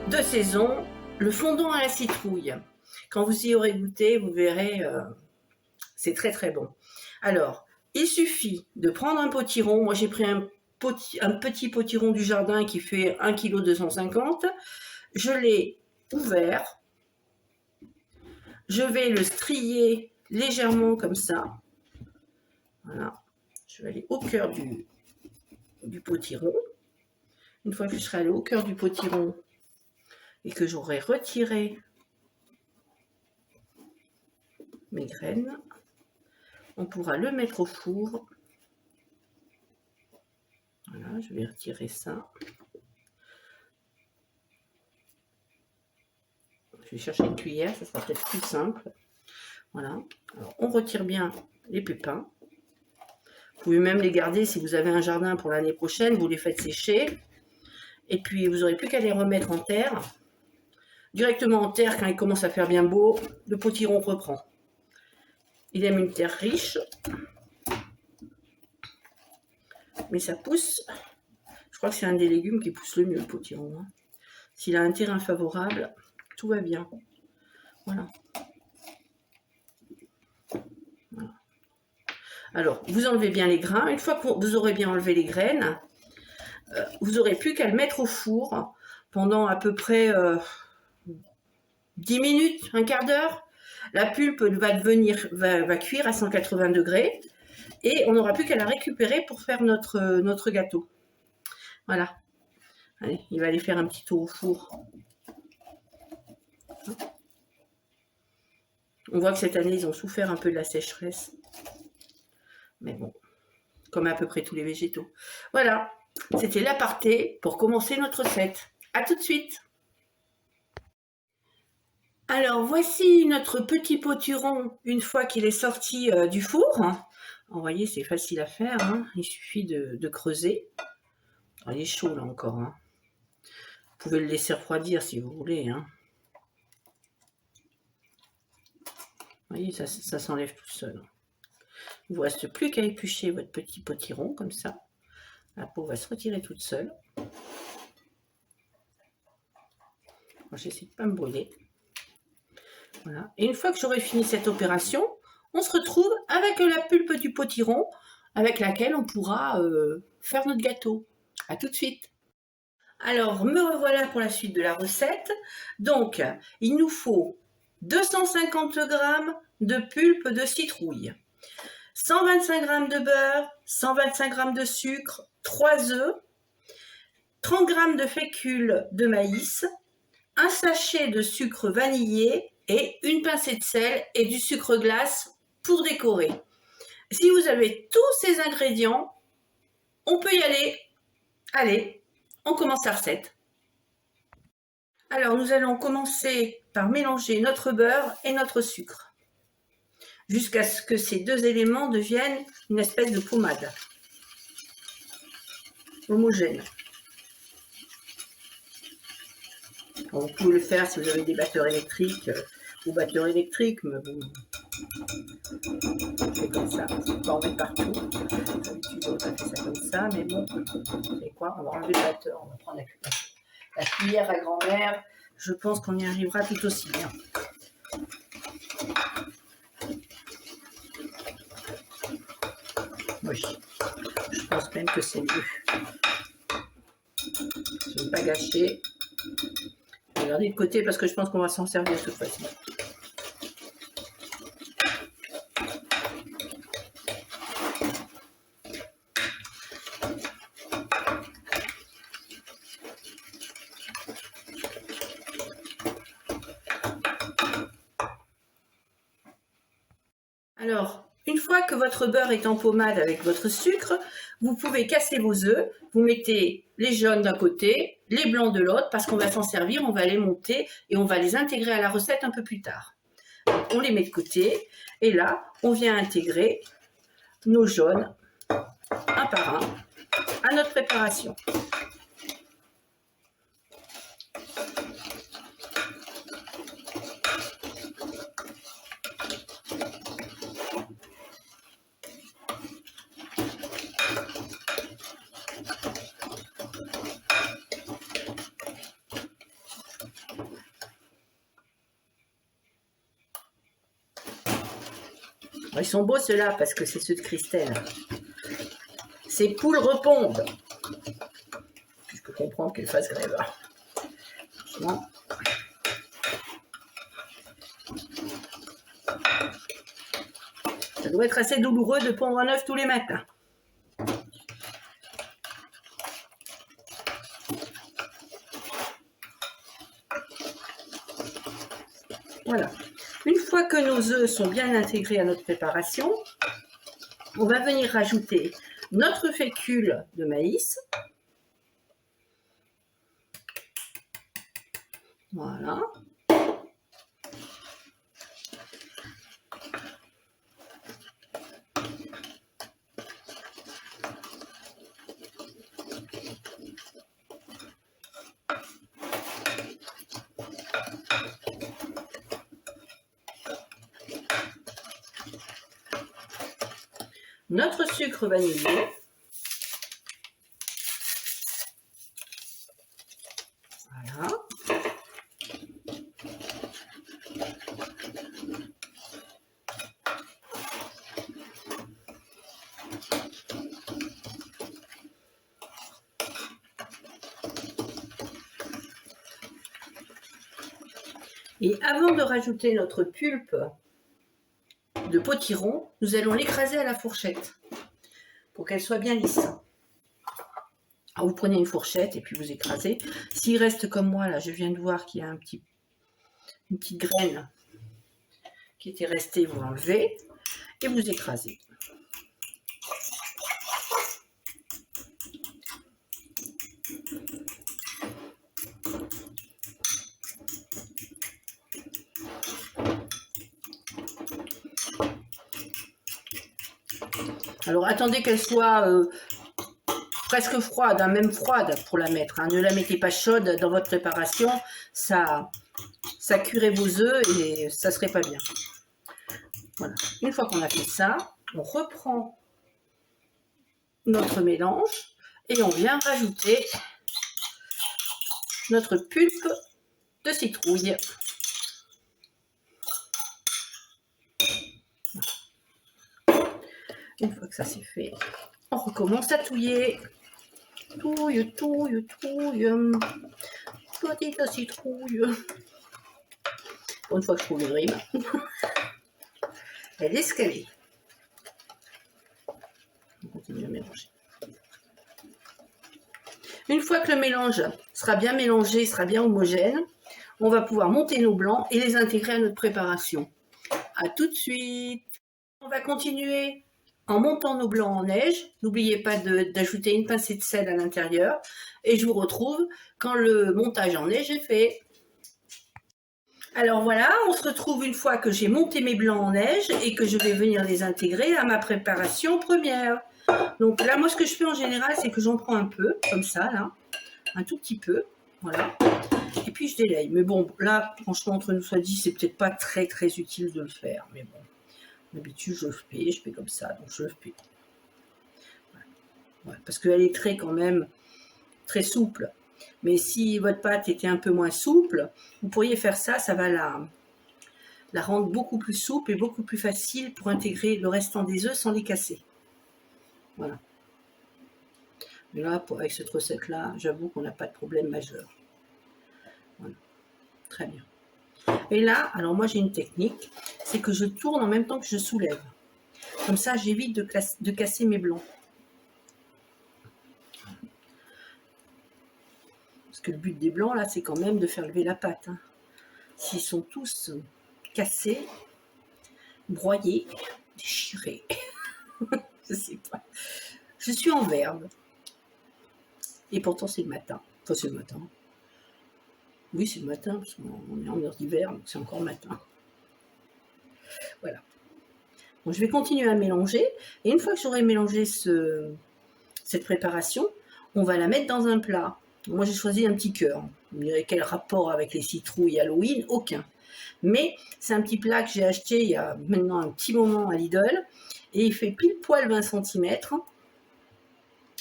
de saison, le fondant à la citrouille. Quand vous y aurez goûté, vous verrez, c'est très très bon. Alors, il suffit de prendre un potiron. Moi, j'ai pris un petit potiron du jardin qui fait 1,250 kg. Je l'ai ouvert. Je vais le strier légèrement comme ça. Voilà. Je vais aller au cœur du potiron. Une fois que je serai allé au cœur du potiron et que j'aurai retiré mes graines, on pourra le mettre au four. Voilà, je vais retirer ça. Je vais chercher une cuillère, ça sera peut-être plus simple. Voilà. Alors, on retire bien les pépins. Vous pouvez même les garder si vous avez un jardin pour l'année prochaine. Vous les faites sécher. Et puis, vous n'aurez plus qu'à les remettre en terre. Directement en terre, quand il commence à faire bien beau, le potiron reprend. Il aime une terre riche. Mais ça pousse. Je crois que c'est un des légumes qui pousse le mieux, le potiron. S'il a un terrain favorable, tout va bien. Voilà. Voilà. Alors, vous enlevez bien les grains. Une fois que vous aurez bien enlevé les graines, vous n'aurez plus qu'à le mettre au four pendant à peu près 10 minutes, un quart d'heure. La pulpe va cuire à 180 degrés et on n'aura plus qu'à la récupérer pour faire notre gâteau. Voilà. Allez, il va aller faire un petit tour au four. On voit que cette année, ils ont souffert un peu de la sécheresse. Mais bon, comme à peu près tous les végétaux. Voilà, c'était l'aparté pour commencer notre recette. À tout de suite. Alors, voici notre petit potiron une fois qu'il est sorti du four. Vous voyez, c'est facile à faire. Hein. Il suffit de creuser. Alors, il est chaud là encore. Hein. Vous pouvez le laisser refroidir si vous voulez. Hein. Vous voyez, ça s'enlève tout seul. Il ne vous reste plus qu'à éplucher votre petit potiron comme ça. La peau va se retirer toute seule. J'essaie de ne pas me brûler. Voilà. Et une fois que j'aurai fini cette opération, on se retrouve avec la pulpe du potiron avec laquelle on pourra faire notre gâteau. A tout de suite. Alors, me revoilà pour la suite de la recette. Donc, il nous faut 250 g de pulpe de citrouille, 125 g de beurre, 125 g de sucre, 3 œufs, 30 g de fécule de maïs, un sachet de sucre vanillé et une pincée de sel et du sucre glace pour décorer. Si vous avez tous ces ingrédients, on peut y aller. Allez, on commence la recette. Alors, nous allons commencer par mélanger notre beurre et notre sucre jusqu'à ce que ces deux éléments deviennent une espèce de pommade homogène. Alors, vous pouvez le faire si vous avez des batteurs électriques ou batteurs électriques, mais bon, c'est comme ça, on peut en mettre partout. D'habitude, on va faire ça comme ça, mais bon, c'est quoi? On va enlever le batteur, on va prendre la cuillère à grand-mère. Je pense qu'on y arrivera tout aussi bien. Oui, je pense même que c'est mieux. Je ne vais pas gâcher. Je vais garder de côté parce que je pense qu'on va s'en servir cette fois-ci. Alors, une fois que votre beurre est en pommade avec votre sucre, vous pouvez casser vos œufs. Vous mettez les jaunes d'un côté, les blancs de l'autre, parce qu'on va s'en servir, on va les monter et on va les intégrer à la recette un peu plus tard. On les met de côté et là, on vient intégrer nos jaunes un par un à notre préparation. Ils sont beaux ceux-là parce que c'est ceux de Christelle. Ces poules répondent. Je peux comprendre qu'elles fassent grève. Franchement. Ça doit être assez douloureux de pondre un œuf tous les matins. Voilà. Une fois que nos œufs sont bien intégrés à notre préparation, on va venir rajouter notre fécule de maïs. Voilà. Notre sucre vanillé. Voilà. Et avant de rajouter notre pulpe de potiron, nous allons l'écraser à la fourchette pour qu'elle soit bien lisse. Alors vous prenez une fourchette et puis vous écrasez. S'il reste comme moi, là, je viens de voir qu'il y a une petite graine qui était restée, vous l'enlevez et vous écrasez. Alors attendez qu'elle soit presque froide, hein, même froide pour la mettre. Hein. Ne la mettez pas chaude dans votre préparation, ça cuirait vos œufs et ça serait pas bien. Voilà. Une fois qu'on a fait ça, on reprend notre mélange et on vient rajouter notre pulpe de citrouille. Une fois que ça c'est fait, on recommence à touiller. Touille, touille, touille. Petite citrouille. Une fois que je trouve une rime, elle est escalée. On continue à mélanger. Une fois que le mélange sera bien mélangé, sera bien homogène, on va pouvoir monter nos blancs et les intégrer à notre préparation. A tout de suite. On va continuer en montant nos blancs en neige. N'oubliez pas d'ajouter une pincée de sel à l'intérieur. Et je vous retrouve quand le montage en neige est fait. Alors voilà, on se retrouve une fois que j'ai monté mes blancs en neige et que je vais venir les intégrer à ma préparation première. Donc là, moi, ce que je fais en général, c'est que j'en prends un peu, comme ça, là, un tout petit peu, voilà. Et puis je délaye. Mais bon, là, franchement, entre nous soit dit, c'est peut-être pas très utile de le faire. Mais bon, d'habitude, je fais comme ça, donc je le fais. Voilà, parce qu'elle est quand même très souple. Mais si votre pâte était un peu moins souple, vous pourriez faire ça, ça va la rendre beaucoup plus souple et beaucoup plus facile pour intégrer le restant des œufs sans les casser. Voilà. Mais là, avec cette recette-là, j'avoue qu'on n'a pas de problème majeur. Voilà. Très bien. Et là, alors moi j'ai une technique, c'est que je tourne en même temps que je soulève. Comme ça, j'évite de casser mes blancs. Parce que le but des blancs, là, c'est quand même de faire lever la pâte. Hein. S'ils sont tous cassés, broyés, déchirés, je sais pas. Je suis en verbe. Et pourtant, c'est le matin. Enfin, c'est le matin. Oui, c'est le matin, parce qu'on est en heure d'hiver, donc c'est encore matin. Voilà. Donc, je vais continuer à mélanger. Et une fois que j'aurai mélangé cette préparation, on va la mettre dans un plat. Moi, j'ai choisi un petit cœur. Vous me direz quel rapport avec les citrouilles Halloween? Aucun. Mais c'est un petit plat que j'ai acheté il y a maintenant un petit moment à Lidl. Et il fait pile poil 20 cm.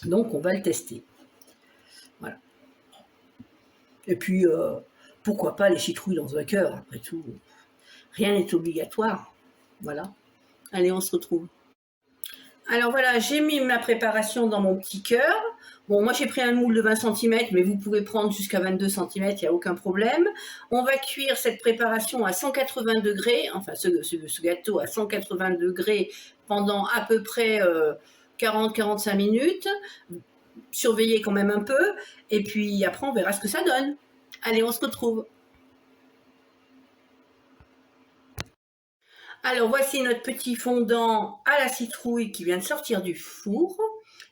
Donc, on va le tester. Voilà. Et puis, pourquoi pas les citrouilles dans un cœur? Après tout, rien n'est obligatoire. Voilà. Allez, on se retrouve. Alors voilà, j'ai mis ma préparation dans mon petit cœur. Bon, moi j'ai pris un moule de 20 cm, mais vous pouvez prendre jusqu'à 22 cm, il n'y a aucun problème. On va cuire cette préparation à 180 degrés, enfin ce gâteau à 180 degrés pendant à peu près 40-45 minutes. Surveillez quand même un peu, et puis après on verra ce que ça donne. Allez, on se retrouve. Alors voici notre petit fondant à la citrouille qui vient de sortir du four.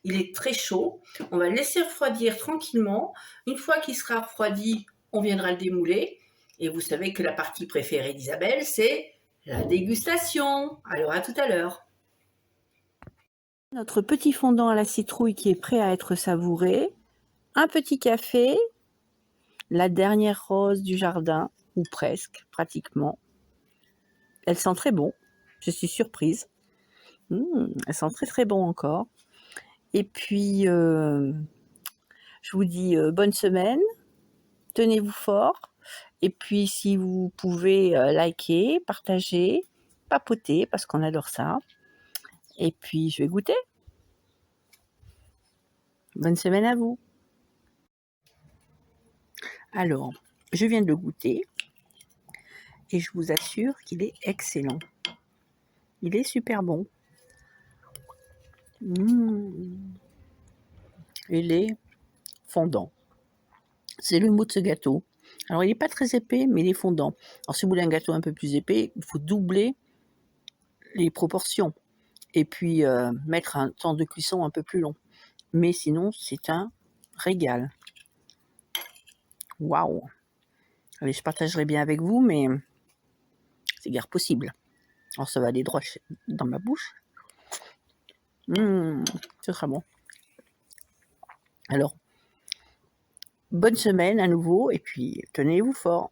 Il est très chaud. On va le laisser refroidir tranquillement. Une fois qu'il sera refroidi, on viendra le démouler. Et vous savez que la partie préférée d'Isabelle, c'est la dégustation. Alors à tout à l'heure. Notre petit fondant à la citrouille qui est prêt à être savouré. Un petit café. La dernière rose du jardin, ou presque, pratiquement. Elle sent très bon. Je suis surprise. Elle sent très très bon encore. Et puis, je vous dis bonne semaine. Tenez-vous fort. Et puis, si vous pouvez liker, partager, papoter, parce qu'on adore ça. Et puis, je vais goûter. Bonne semaine à vous. Alors, je viens de le goûter. Et je vous assure qu'il est excellent. Il est super bon. Il est fondant. C'est le mot de ce gâteau. Alors, il n'est pas très épais, mais il est fondant. Alors, si vous voulez un gâteau un peu plus épais, il faut doubler les proportions. Et puis, mettre un temps de cuisson un peu plus long. Mais sinon, c'est un régal. Waouh! Allez, je partagerai bien avec vous, mais c'est guère possible. Alors, ça va aller droit dans ma bouche. C'est très bon. Alors, bonne semaine à nouveau, et puis tenez-vous fort.